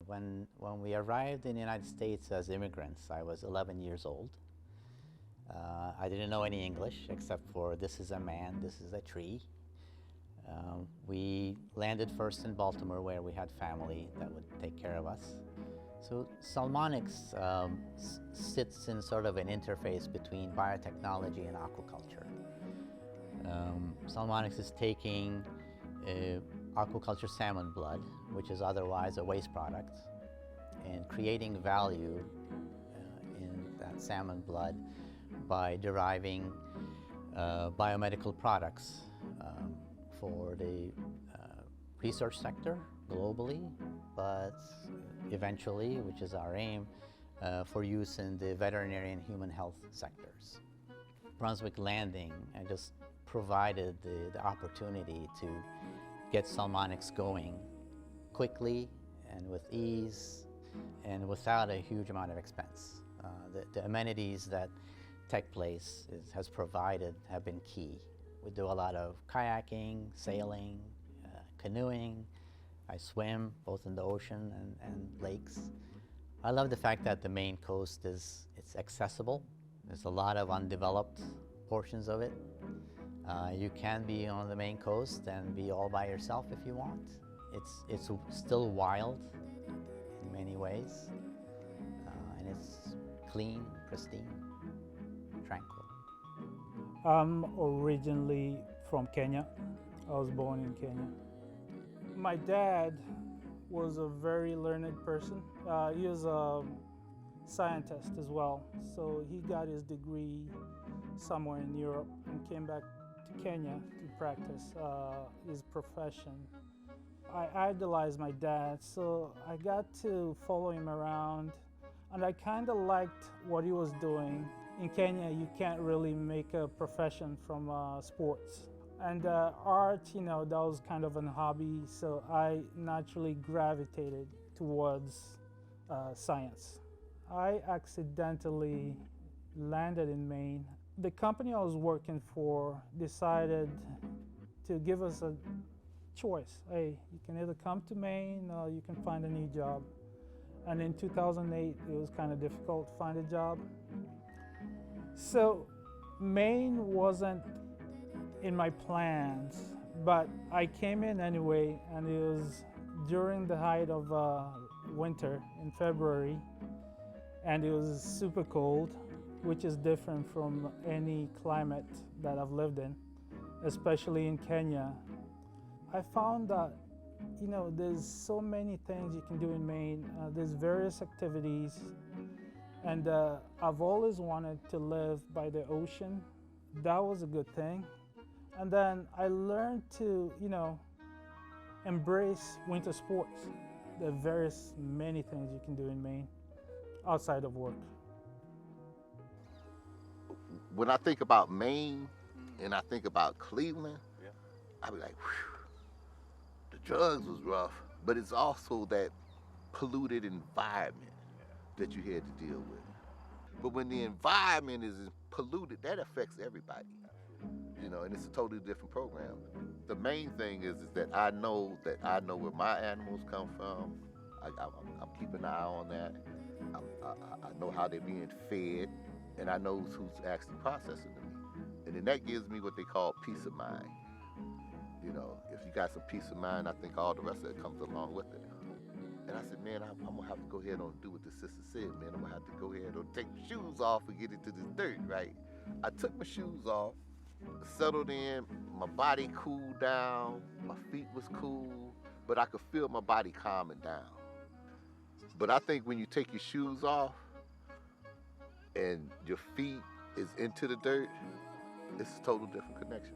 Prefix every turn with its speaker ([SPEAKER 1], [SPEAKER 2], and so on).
[SPEAKER 1] When we arrived in the United States as immigrants, I was 11 years old. I didn't know any English except for this is a man, this is a tree. We landed first in Baltimore where we had family that would take care of us. So Salmonics sits in sort of an interface between biotechnology and aquaculture. Salmonics is taking aquaculture salmon blood, which is otherwise a waste product, and creating value in that salmon blood by deriving biomedical products for the research sector globally, but eventually, which is our aim, for use in the veterinary and human health sectors. Brunswick Landing just provided the opportunity to get Salmonics going quickly and with ease and without a huge amount of expense. The amenities that Tech Place has provided have been key. We do a lot of kayaking, sailing, canoeing. I swim both in the ocean and lakes. I love the fact that the Maine coast it's accessible. There's a lot of undeveloped portions of it. You can be on the Maine coast and be all by yourself if you want. It's still wild in many ways, and it's clean, pristine, tranquil.
[SPEAKER 2] I'm originally from Kenya. I was born in Kenya. My dad was a very learned person. He was a scientist as well. So he got his degree somewhere in Europe and came back to Kenya to practice his profession. I idolized my dad, so I got to follow him around, and I kind of liked what he was doing. In Kenya, you can't really make a profession from sports. And art, that was kind of a hobby, so I naturally gravitated towards science. I accidentally landed in Maine. The company I was working for decided to give us a choice. Hey, you can either come to Maine or you can find a new job. And in 2008, it was kind of difficult to find a job. So Maine wasn't in my plans, but I came in anyway, and it was during the height of winter in February, and it was super cold, which is different from any climate that I've lived in, especially in Kenya. I found that, there's so many things you can do in Maine. There's various activities, and I've always wanted to live by the ocean. That was a good thing. And then I learned to, embrace winter sports. There are many things you can do in Maine outside of work.
[SPEAKER 3] When I think about Maine and I think about Cleveland, I be like, whew, the drugs was rough, but it's also that polluted environment that you had to deal with. But when the environment is polluted, that affects everybody. And it's a totally different program. The main thing is that I know where my animals come from. I'm keeping an eye on that. I know how they're being fed, and I know who's actually processing them. And then that gives me what they call peace of mind. If you got some peace of mind, I think all the rest of it comes along with it. And I said, man, I'm gonna have to go ahead and do what the sister said, man. I'm gonna have to go ahead and take my shoes off and get into this dirt, right? I took my shoes off, settled in, my body cooled down, my feet was cool, but I could feel my body calming down. But I think when you take your shoes off and your feet is into the dirt, it's a total different connection.